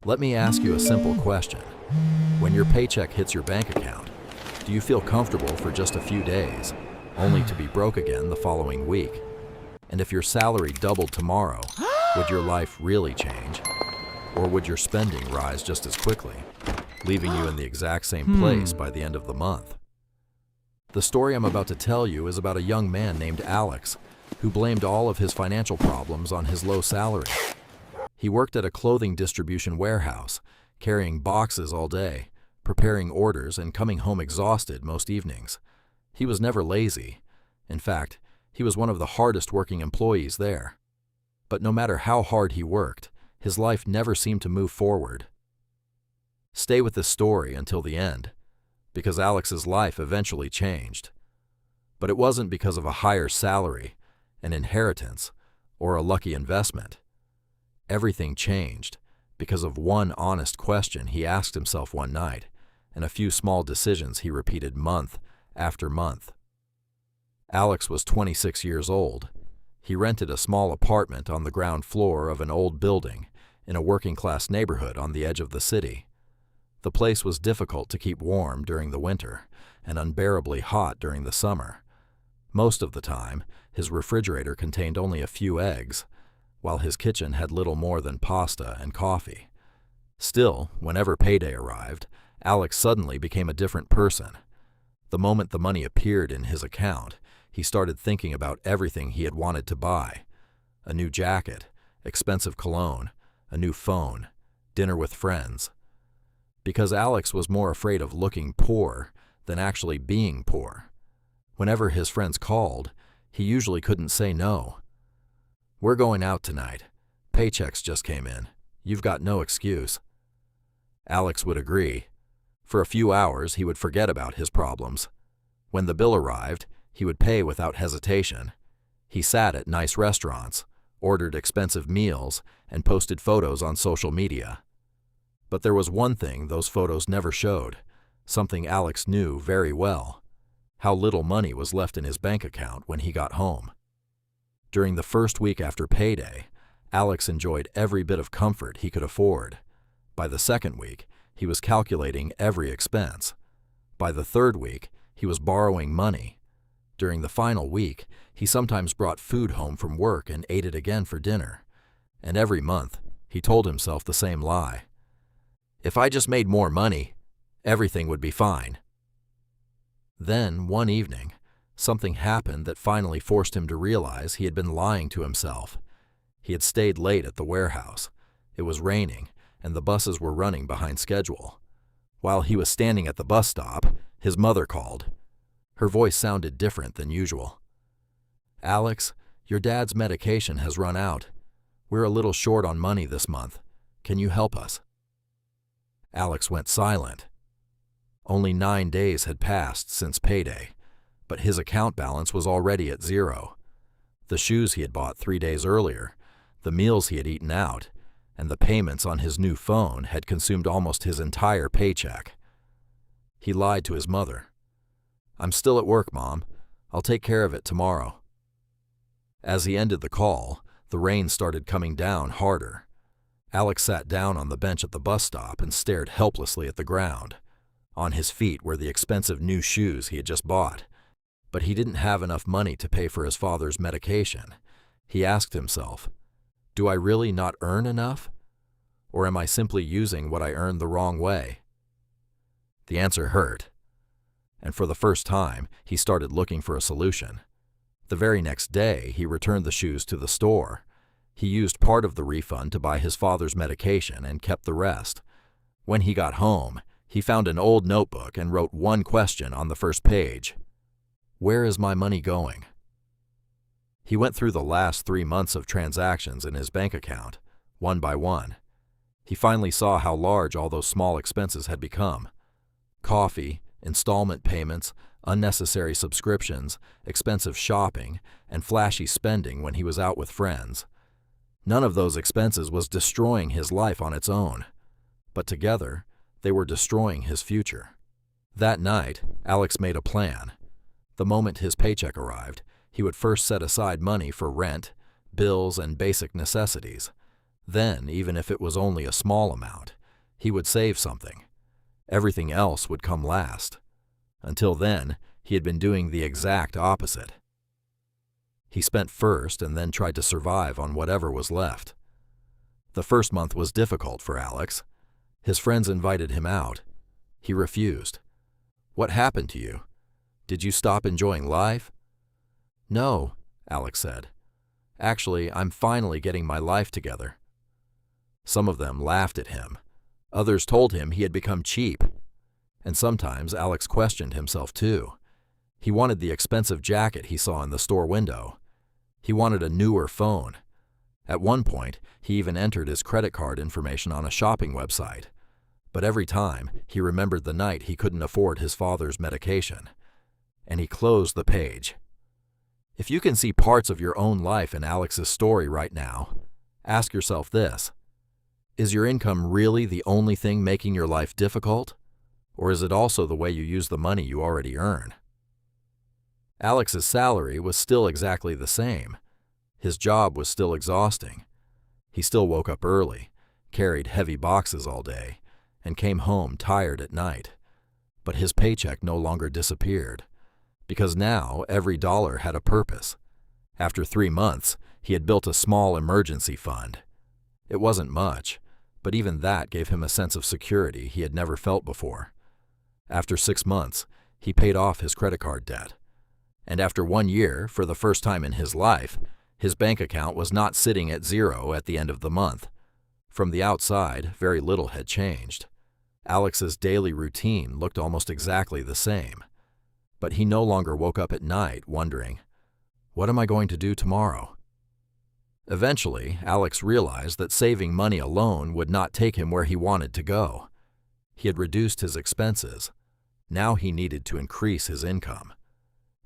Let me ask you a simple question. When your paycheck hits your bank account, do you feel comfortable for just a few days, only to be broke again the following week? And if your salary doubled tomorrow, would your life really change? Or would your spending rise just as quickly, leaving you in the exact same place by the end of the month? The story I'm about to tell you is about a young man named Alex, who blamed all of his financial problems on his low salary. He worked at a clothing distribution warehouse, carrying boxes all day, preparing orders, and coming home exhausted most evenings. He was never lazy. In fact, he was one of the hardest working employees there. But no matter how hard he worked, his life never seemed to move forward. Stay with this story until the end, because Alex's life eventually changed. But it wasn't because of a higher salary, an inheritance, or a lucky investment. Everything changed because of one honest question he asked himself one night, and a few small decisions he repeated month after month. Alex was 26 years old. He rented a small apartment on the ground floor of an old building in a working-class neighborhood on the edge of the city. The place was difficult to keep warm during the winter and unbearably hot during the summer. Most of the time, his refrigerator contained only a few eggs, while his kitchen had little more than pasta and coffee. Still, whenever payday arrived, Alex suddenly became a different person. The moment the money appeared in his account, he started thinking about everything he had wanted to buy: a new jacket, expensive cologne, a new phone, dinner with friends. Because Alex was more afraid of looking poor than actually being poor. Whenever his friends called, he usually couldn't say no. "We're going out tonight. Paychecks just came in. You've got no excuse." Alex would agree. For a few hours, he would forget about his problems. When the bill arrived, he would pay without hesitation. He sat at nice restaurants, ordered expensive meals, and posted photos on social media. But there was one thing those photos never showed, something Alex knew very well: how little money was left in his bank account when he got home. During the first week after payday, Alex enjoyed every bit of comfort he could afford. By the second week, he was calculating every expense. By the third week, he was borrowing money. During the final week, he sometimes brought food home from work and ate it again for dinner. And every month, he told himself the same lie: "If I just made more money, everything would be fine." Then, one evening, something happened that finally forced him to realize he had been lying to himself. He had stayed late at the warehouse. It was raining, and the buses were running behind schedule. While he was standing at the bus stop, his mother called. Her voice sounded different than usual. "Alex, your dad's medication has run out. We're a little short on money this month. Can you help us?" Alex went silent. Only 9 days had passed since payday, but his account balance was already at zero. The shoes he had bought 3 days earlier, the meals he had eaten out, and the payments on his new phone had consumed almost his entire paycheck. He lied to his mother. "I'm still at work, Mom. I'll take care of it tomorrow." As he ended the call, the rain started coming down harder. Alex sat down on the bench at the bus stop and stared helplessly at the ground. On his feet were the expensive new shoes he had just bought. But he didn't have enough money to pay for his father's medication. He asked himself, "Do I really not earn enough? Or am I simply using what I earn the wrong way?" The answer hurt. And for the first time, he started looking for a solution. The very next day, he returned the shoes to the store. He used part of the refund to buy his father's medication and kept the rest. When he got home, he found an old notebook and wrote one question on the first page: "Where is my money going?" He went through the last 3 months of transactions in his bank account, one by one. He finally saw how large all those small expenses had become: coffee, installment payments, unnecessary subscriptions, expensive shopping, and flashy spending when he was out with friends. None of those expenses was destroying his life on its own, but together, they were destroying his future. That night, Alex made a plan. The moment his paycheck arrived, he would first set aside money for rent, bills, and basic necessities. Then, even if it was only a small amount, he would save something. Everything else would come last. Until then, he had been doing the exact opposite. He spent first and then tried to survive on whatever was left. The first month was difficult for Alex. His friends invited him out. He refused. "What happened to you? Did you stop enjoying life?" "No," Alex said. "Actually, I'm finally getting my life together." Some of them laughed at him. Others told him he had become cheap. And sometimes Alex questioned himself too. He wanted the expensive jacket he saw in the store window. He wanted a newer phone. At one point, he even entered his credit card information on a shopping website. But every time, he remembered the night he couldn't afford his father's medication. And he closed the page. If you can see parts of your own life in Alex's story right now, ask yourself this: is your income really the only thing making your life difficult? Or is it also the way you use the money you already earn? Alex's salary was still exactly the same. His job was still exhausting. He still woke up early, carried heavy boxes all day, and came home tired at night. But his paycheck no longer disappeared, because now every dollar had a purpose. After 3 months, he had built a small emergency fund. It wasn't much, but even that gave him a sense of security he had never felt before. After 6 months, he paid off his credit card debt. And after 1 year, for the first time in his life, his bank account was not sitting at zero at the end of the month. From the outside, very little had changed. Alex's daily routine looked almost exactly the same. But he no longer woke up at night wondering, "What am I going to do tomorrow?" Eventually, Alex realized that saving money alone would not take him where he wanted to go. He had reduced his expenses. Now he needed to increase his income.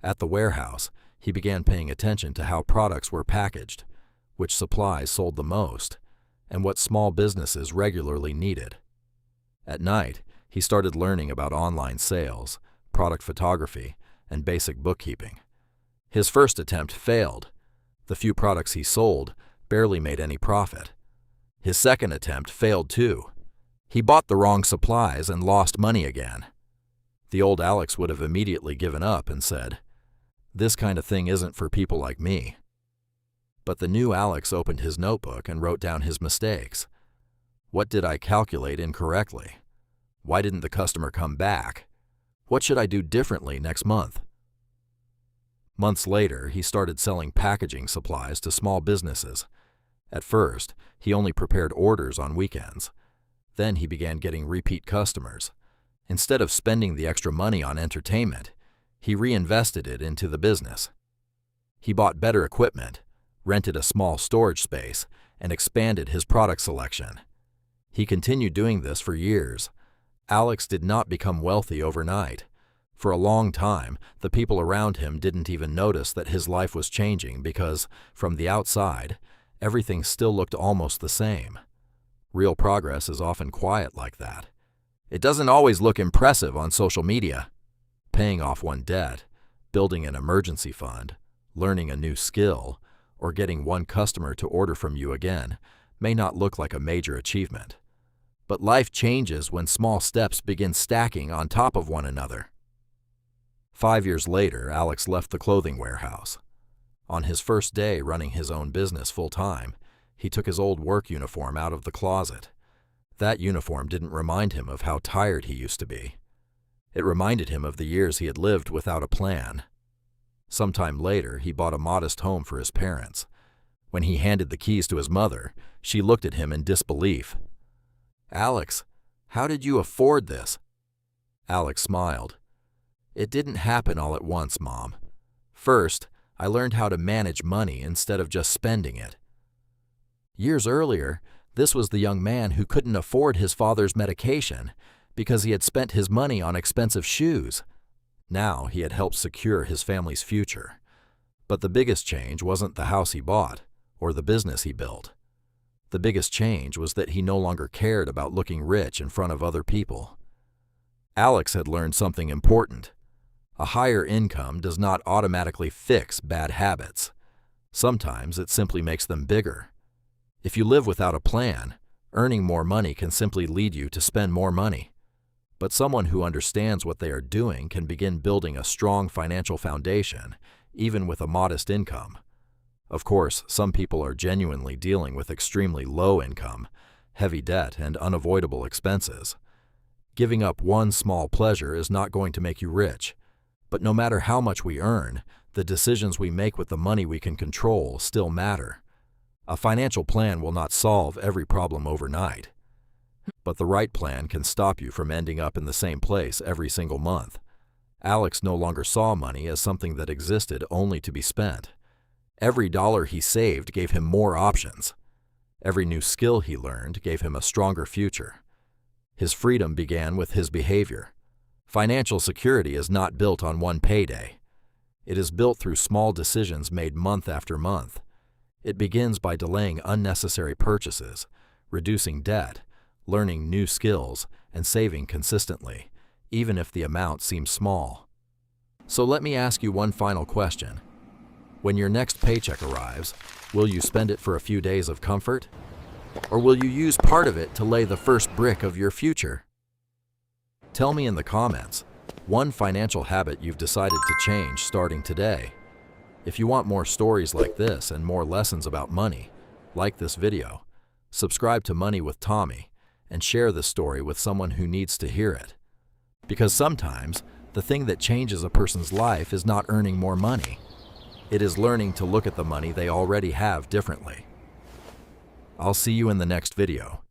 At the warehouse, he began paying attention to how products were packaged, which supplies sold the most, and what small businesses regularly needed. At night, he started learning about online sales, product photography, and basic bookkeeping. His first attempt failed. The few products he sold barely made any profit. His second attempt failed too. He bought the wrong supplies and lost money again. The old Alex would have immediately given up and said, "This kind of thing isn't for people like me." But the new Alex opened his notebook and wrote down his mistakes. What did I calculate incorrectly? Why didn't the customer come back? What should I do differently next month? Months later, he started selling packaging supplies to small businesses. At first, he only prepared orders on weekends. Then he began getting repeat customers. Instead of spending the extra money on entertainment, he reinvested it into the business. He bought better equipment, rented a small storage space, and expanded his product selection. He continued doing this for years. Alex did not become wealthy overnight. For a long time, the people around him didn't even notice that his life was changing because, from the outside, everything still looked almost the same. Real progress is often quiet like that. It doesn't always look impressive on social media. Paying off one debt, building an emergency fund, learning a new skill, or getting one customer to order from you again may not look like a major achievement. But life changes when small steps begin stacking on top of one another. 5 years later, Alex left the clothing warehouse. On his first day running his own business full-time, he took his old work uniform out of the closet. That uniform didn't remind him of how tired he used to be. It reminded him of the years he had lived without a plan. Sometime later, he bought a modest home for his parents. When he handed the keys to his mother, she looked at him in disbelief. "Alex, how did you afford this?" Alex smiled. "It didn't happen all at once, Mom. First, I learned how to manage money instead of just spending it." Years earlier, this was the young man who couldn't afford his father's medication because he had spent his money on expensive shoes. Now he had helped secure his family's future. But the biggest change wasn't the house he bought or the business he built. The biggest change was that he no longer cared about looking rich in front of other people. Alex had learned something important. A higher income does not automatically fix bad habits. Sometimes it simply makes them bigger. If you live without a plan, earning more money can simply lead you to spend more money. But someone who understands what they are doing can begin building a strong financial foundation, even with a modest income. Of course, some people are genuinely dealing with extremely low income, heavy debt, and unavoidable expenses. Giving up one small pleasure is not going to make you rich. But no matter how much we earn, the decisions we make with the money we can control still matter. A financial plan will not solve every problem overnight. But the right plan can stop you from ending up in the same place every single month. Alex no longer saw money as something that existed only to be spent. Every dollar he saved gave him more options. Every new skill he learned gave him a stronger future. His freedom began with his behavior. Financial security is not built on one payday. It is built through small decisions made month after month. It begins by delaying unnecessary purchases, reducing debt, learning new skills, and saving consistently, even if the amount seems small. So let me ask you one final question. When your next paycheck arrives, will you spend it for a few days of comfort? Or will you use part of it to lay the first brick of your future? Tell me in the comments one financial habit you've decided to change starting today. If you want more stories like this and more lessons about money, like this video, subscribe to Money with Tommy, and share this story with someone who needs to hear it. Because sometimes, the thing that changes a person's life is not earning more money. It is learning to look at the money they already have differently. I'll see you in the next video.